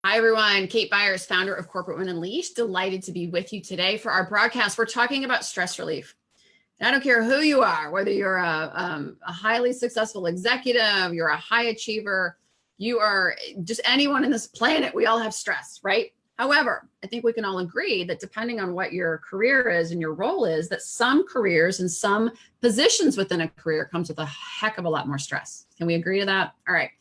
Hi, everyone. Kate Byars, founder of Corporate Women Unleashed. Delighted to be with you today for our broadcast. We're talking about stress relief. And I don't care who you are, whether you're a highly successful executive, you're a high achiever, you are just anyone in this planet, we all have stress, right? However, I think we can all agree that depending on what your career is and your role is, that some careers and some positions within a career comes with a heck of a lot more stress. Can we agree to that? All right.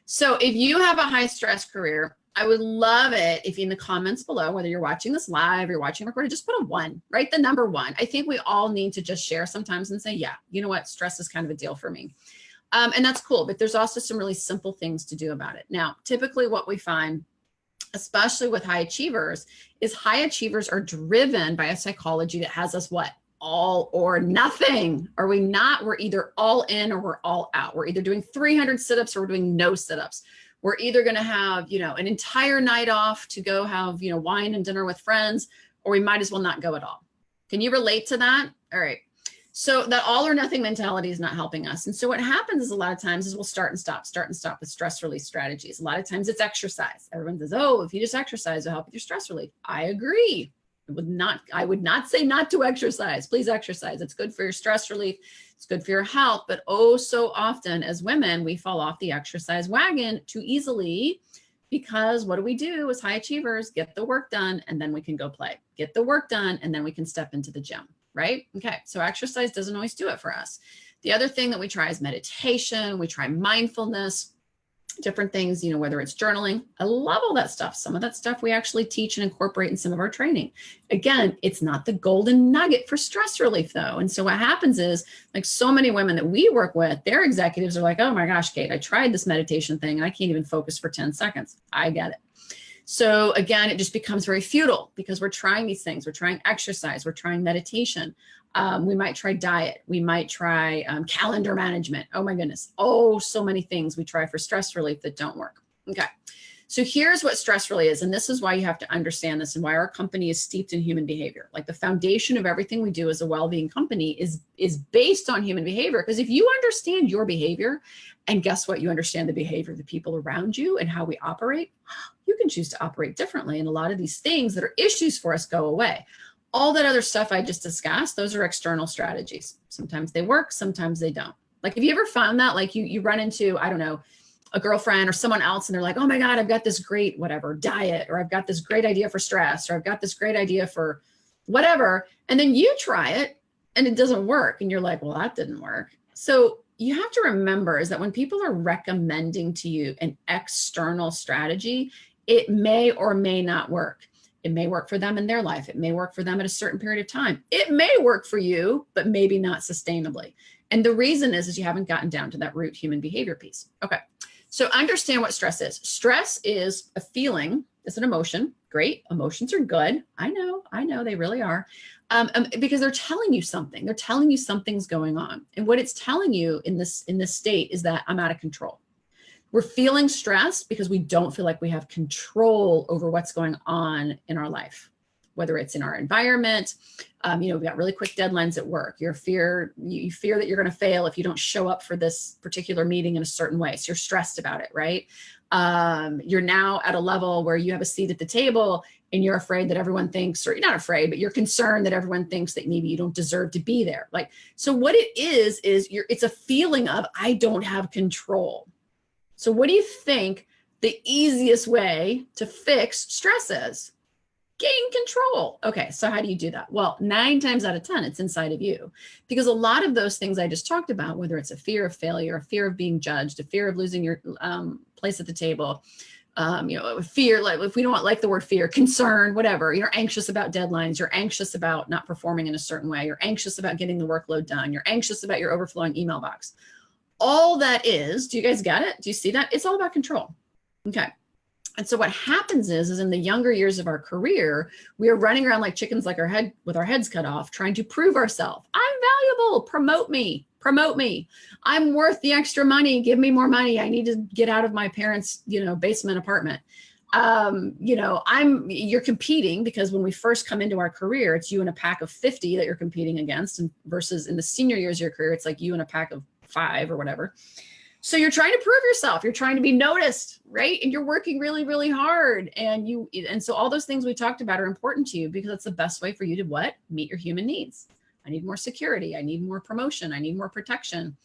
So if you have a high stress career, I would love it if in the comments below, whether you're watching this live, you're watching recorded, just put a 1, right? The number 1. I think we all need to just share sometimes and say, yeah, you know what? Stress is kind of a deal for me. And that's cool, but there's also some really simple things to do about it. Now, typically what we find, especially with high achievers, is high achievers are driven by a psychology that has us what? All or nothing. Are we not? We're either all in or we're all out. We're either doing 300 sit-ups or we're doing no sit-ups. We're either going to have, an entire night off to go have, wine and dinner with friends, or we might as well not go at all. Can you relate to that? All right. So that all or nothing mentality is not helping us. And so what happens is a lot of times is we'll start and stop with stress release strategies. A lot of times it's exercise. Everyone says, oh, if you just exercise, it'll help with your stress relief. I agree. I would not say not to exercise. Please exercise. It's good for your stress relief. It's good for your health. But oh, so often as women, we fall off the exercise wagon too easily because what do we do as high achievers? Get the work done and then we can go play. Get the work done and then we can step into the gym, right? Okay, so exercise doesn't always do it for us. The other thing that we try is meditation. We try mindfulness. Different things, whether it's journaling. I love all that stuff. Some of that stuff we actually teach and incorporate in some of our training. Again, it's not the golden nugget for stress relief though. And so what happens is like so many women that we work with, their executives are like, oh my gosh, Kate, I tried this meditation thing and I can't even focus for 10 seconds. I get it. So again, it just becomes very futile because we're trying these things. We're trying exercise. We're trying meditation. We might try diet. We might try calendar management. Oh my goodness. Oh, so many things we try for stress relief that don't work. Okay. So here's what stress really is. And this is why you have to understand this and why our company is steeped in human behavior. Like the foundation of everything we do as a well-being company is based on human behavior. Because if you understand your behavior, and guess what? You understand the behavior of the people around you and how we operate, you can choose to operate differently. And a lot of these things that are issues for us go away. All that other stuff I just discussed, those are external strategies. Sometimes they work, sometimes they don't. Like, have you ever found that? Like you run into, I don't know, a girlfriend or someone else and they're like, oh my God, I've got this great whatever diet, or I've got this great idea for stress, or I've got this great idea for whatever. And then you try it and it doesn't work. And you're like, well, that didn't work. So you have to remember is that when people are recommending to you an external strategy, it may or may not work. It may work for them in their life. It may work for them at a certain period of time. It may work for you, but maybe not sustainably. And the reason is you haven't gotten down to that root human behavior piece. Okay. So understand what stress is. Stress is a feeling. It's an emotion. Great. Emotions are good. I know they really are. Because they're telling you something. They're telling you something's going on. And what it's telling you in this state is that I'm out of control. We're feeling stressed because we don't feel like we have control over what's going on in our life, whether it's in our environment. We've got really quick deadlines at work. You fear that you're going to fail if you don't show up for this particular meeting in a certain way. So you're stressed about it, right? You're now at a level where you have a seat at the table and you're afraid that everyone thinks, or you're not afraid, but you're concerned that everyone thinks that maybe you don't deserve to be there. Like, so what it is it's a feeling of, I don't have control. So what do you think the easiest way to fix stress is? Gain control. Okay, so how do you do that? Well, 9 times out of 10, it's inside of you. Because a lot of those things I just talked about, whether it's a fear of failure, a fear of being judged, a fear of losing your place at the table, fear, like if we don't like the word fear, concern, whatever, you're anxious about deadlines, you're anxious about not performing in a certain way, you're anxious about getting the workload done, you're anxious about your overflowing email box. All that is, do you guys get it? Do you see that? It's all about control. Okay. And so what happens is in the younger years of our career, we are running around like chickens with our heads cut off, trying to prove ourselves. I'm valuable. Promote me. I'm worth the extra money. Give me more money. I need to get out of my parents' basement apartment. You're competing because when we first come into our career, it's you and a pack of 50 that you're competing against, and versus in the senior years of your career, it's like you and a pack of 5 or whatever. So you're trying to prove yourself. You're trying to be noticed, right? And you're working really, really hard. And so all those things we talked about are important to you because it's the best way for you to what? Meet your human needs. I need more security. I need more promotion. I need more protection.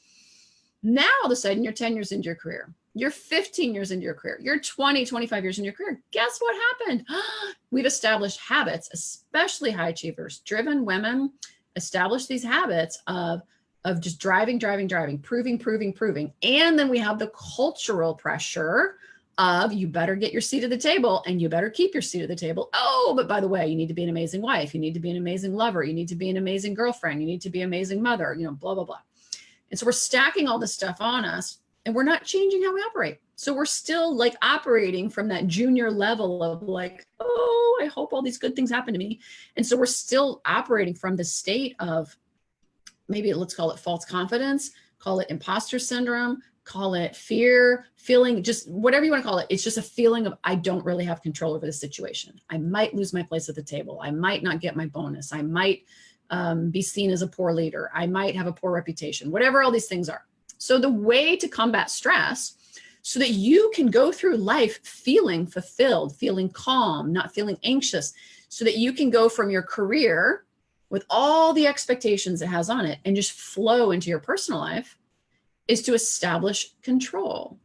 Now, all of a sudden, you're 10 years into your career. You're 15 years into your career. You're 20, 25 years into your career. Guess what happened? We've established habits, especially high achievers, driven women establish these habits of just driving, proving. And then we have the cultural pressure of you better get your seat at the table and you better keep your seat at the table. Oh, but by the way, you need to be an amazing wife. You need to be an amazing lover. You need to be an amazing girlfriend. You need to be an amazing mother, blah, blah, blah. And so we're stacking all this stuff on us and we're not changing how we operate. So we're still like operating from that junior level of like, oh, I hope all these good things happen to me. And so we're still operating from the state of maybe let's call it false confidence, call it imposter syndrome, call it fear, feeling, just whatever you want to call it. It's just a feeling of, I don't really have control over the situation. I might lose my place at the table. I might not get my bonus. I might be seen as a poor leader. I might have a poor reputation, whatever all these things are. So the way to combat stress so that you can go through life feeling fulfilled, feeling calm, not feeling anxious, so that you can go from your career with all the expectations it has on it and just flow into your personal life is to establish control.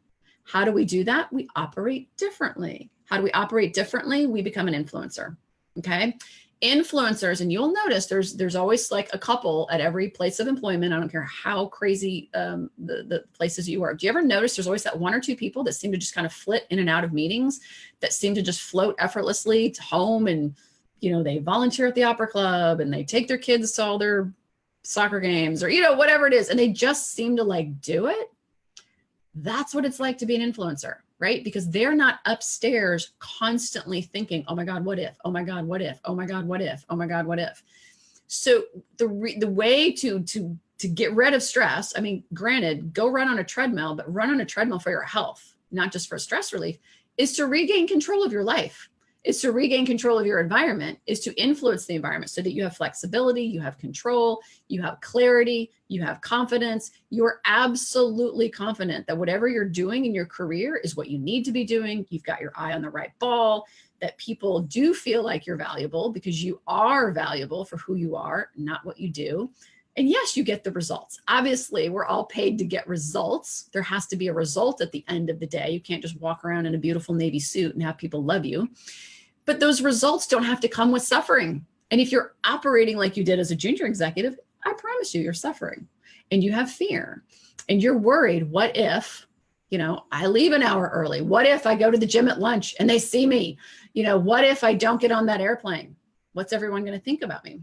How do we do that? We operate differently. How do we operate differently? We become an influencer, okay? Influencers, and you'll notice there's always like a couple at every place of employment. I don't care how crazy the places you are. Do you ever notice there's always that one or two people that seem to just kind of flit in and out of meetings, that seem to just float effortlessly to home, and they volunteer at the opera club and they take their kids to all their soccer games or, whatever it is. And they just seem to like do it. That's what it's like to be an influencer, right? Because they're not upstairs constantly thinking, oh my God, what if? Oh my God, what if? Oh my God, what if? Oh my God, what if? So the way to get rid of stress, I mean, granted, go run on a treadmill, but run on a treadmill for your health, not just for stress relief, is to regain control of your life. Is to regain control of your environment, is to influence the environment so that you have flexibility, you have control, you have clarity, you have confidence. You're absolutely confident that whatever you're doing in your career is what you need to be doing. You've got your eye on the right ball, that people do feel like you're valuable because you are valuable for who you are, not what you do. And yes, you get the results. Obviously, we're all paid to get results. There has to be a result at the end of the day. You can't just walk around in a beautiful navy suit and have people love you. But those results don't have to come with suffering. And if you're operating like you did as a junior executive, I promise you're suffering and you have fear and you're worried. What if, I leave an hour early? What if I go to the gym at lunch and they see me? What if I don't get on that airplane? What's everyone going to think about me?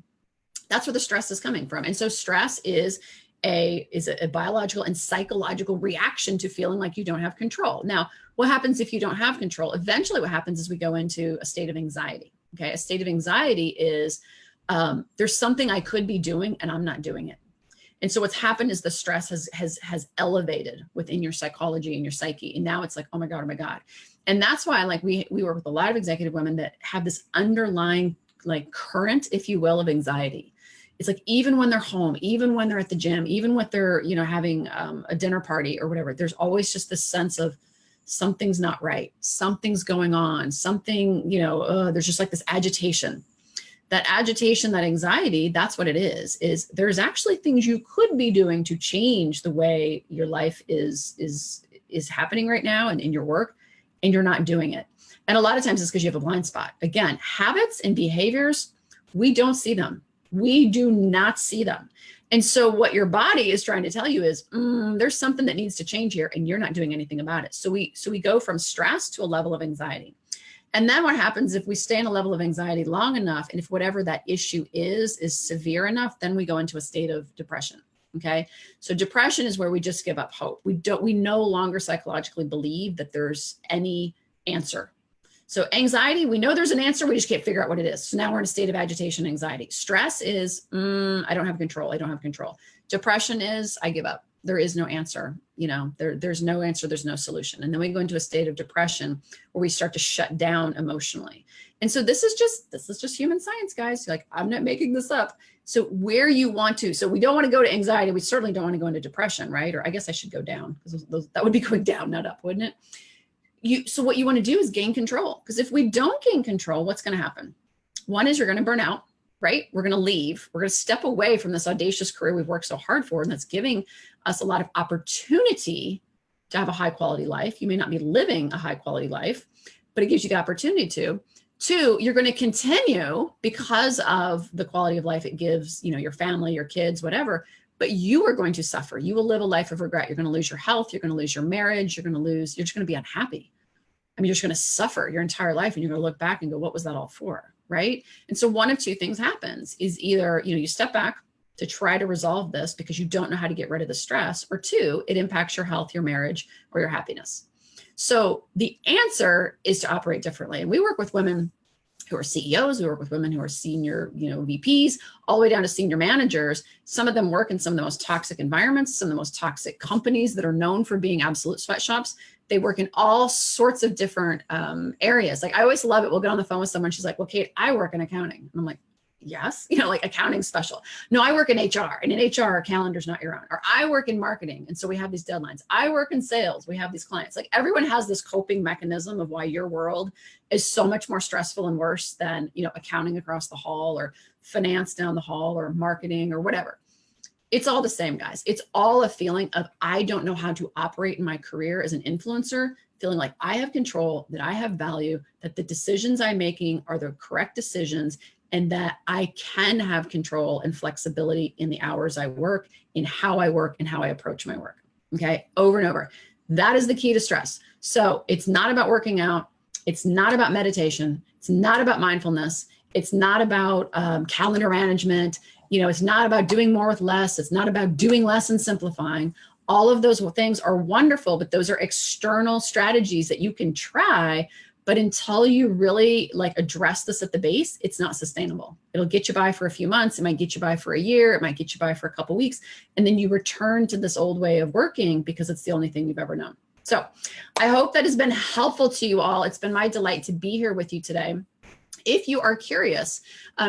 That's where the stress is coming from. And so stress is a biological and psychological reaction to feeling like you don't have control. Now, what happens if you don't have control? Eventually what happens is we go into a state of anxiety. Okay. A state of anxiety is there's something I could be doing and I'm not doing it. And so what's happened is the stress has elevated within your psychology and your psyche. And now it's like, oh my God. And that's why we work with a lot of executive women that have this underlying like current, if you will, of anxiety. It's like, even when they're home, even when they're at the gym, even when they're, having a dinner party or whatever, there's always just this sense of something's not right. Something's going on, something, there's just like this agitation. That agitation, that anxiety, that's what it is there's actually things you could be doing to change the way your life is happening right now and in your work, and you're not doing it. And a lot of times it's because you have a blind spot. Again, habits and behaviors, we don't see them. We do not see them. And so what your body is trying to tell you is there's something that needs to change here and you're not doing anything about it. So we go from stress to a level of anxiety. And then what happens if we stay in a level of anxiety long enough, and if whatever that issue is severe enough, then we go into a state of depression. Okay. So depression is where we just give up hope. We no longer psychologically believe that there's any answer. So anxiety, we know there's an answer. We just can't figure out what it is. So now we're in a state of agitation, anxiety. Stress is, I don't have control. Depression is, I give up. there is no answer. There's no answer, there's no solution. And then we go into a state of depression where we start to shut down emotionally. And so this is just human science, guys. Like, I'm not making this up. So where you want to, so we don't want to go to anxiety. We certainly don't want to go into depression, right? Or I guess I should go down, because that would be going down, not up, wouldn't it? So what you want to do is gain control, because if we don't gain control, what's going to happen? One is you're going to burn out, right? We're going to leave. We're going to step away from this audacious career we've worked so hard for, and that's giving us a lot of opportunity to have a high quality life. You may not be living a high quality life, but it gives you the opportunity to. Two, you're going to continue because of the quality of life it gives, your family, your kids, whatever, but you are going to suffer. You will live a life of regret. You're going to lose your health. You're going to lose your marriage. You're just going to be unhappy. I mean, you're just going to suffer your entire life, and you're going to look back and go, what was that all for? Right? And so one of two things happens is either, you step back to try to resolve this because you don't know how to get rid of the stress, or two, it impacts your health, your marriage, or your happiness. So the answer is to operate differently. And we work with women who are CEOs, we work with women who are senior, VPs, all the way down to senior managers. Some of them work in some of the most toxic environments, some of the most toxic companies that are known for being absolute sweatshops. They work in all sorts of different areas. Like, I always love it. We'll get on the phone with someone. She's like, well, Kate, I work in accounting. And I'm like, yes, like accounting special. No, I work in HR, and in HR, calendar's not your own. Or I work in marketing, and so we have these deadlines. I work in sales. We have these clients. Like, everyone has this coping mechanism of why your world is so much more stressful and worse than, accounting across the hall, or finance down the hall, or marketing, or whatever. It's all the same, guys. It's all a feeling of, I don't know how to operate in my career as an influencer, feeling like I have control, that I have value, that the decisions I'm making are the correct decisions, and that I can have control and flexibility in the hours I work, in how I work, and how I approach my work. Okay, over and over. That is the key to stress. So it's not about working out. It's not about meditation. It's not about mindfulness. It's not about calendar management. It's not about doing more with less. It's not about doing less and simplifying. All of those things are wonderful, but those are external strategies that you can try. But until you really address this at the base, it's not sustainable. It'll get you by for a few months. It might get you by for a year. It might get you by for a couple of weeks. And then you return to this old way of working because it's the only thing you've ever known. So I hope that has been helpful to you all. It's been my delight to be here with you today. If you are curious,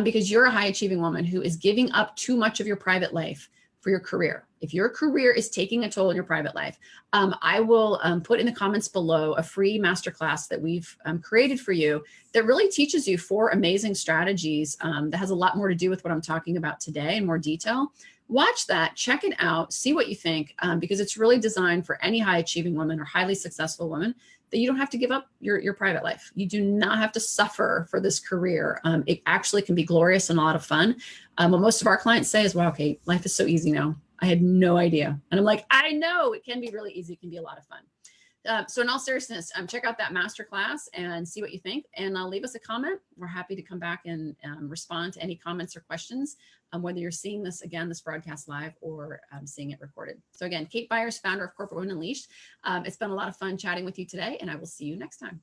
because you're a high achieving woman who is giving up too much of your private life for your career, if your career is taking a toll in your private life, I will put in the comments below a free masterclass that we've created for you that really teaches you 4 amazing strategies that has a lot more to do with what I'm talking about today in more detail. Watch that, check it out, see what you think, because it's really designed for any high achieving woman or highly successful woman, that you don't have to give up your private life. You do not have to suffer for this career. It actually can be glorious and a lot of fun. What most of our clients say is, wow, Kate, life is so easy now. I had no idea. And I'm like, I know it can be really easy. It can be a lot of fun. So in all seriousness, check out that masterclass and see what you think, and leave us a comment. We're happy to come back and respond to any comments or questions, whether you're seeing this broadcast live, or seeing it recorded. So again, Kate Byars, founder of Corporate Women Unleashed. It's been a lot of fun chatting with you today, and I will see you next time.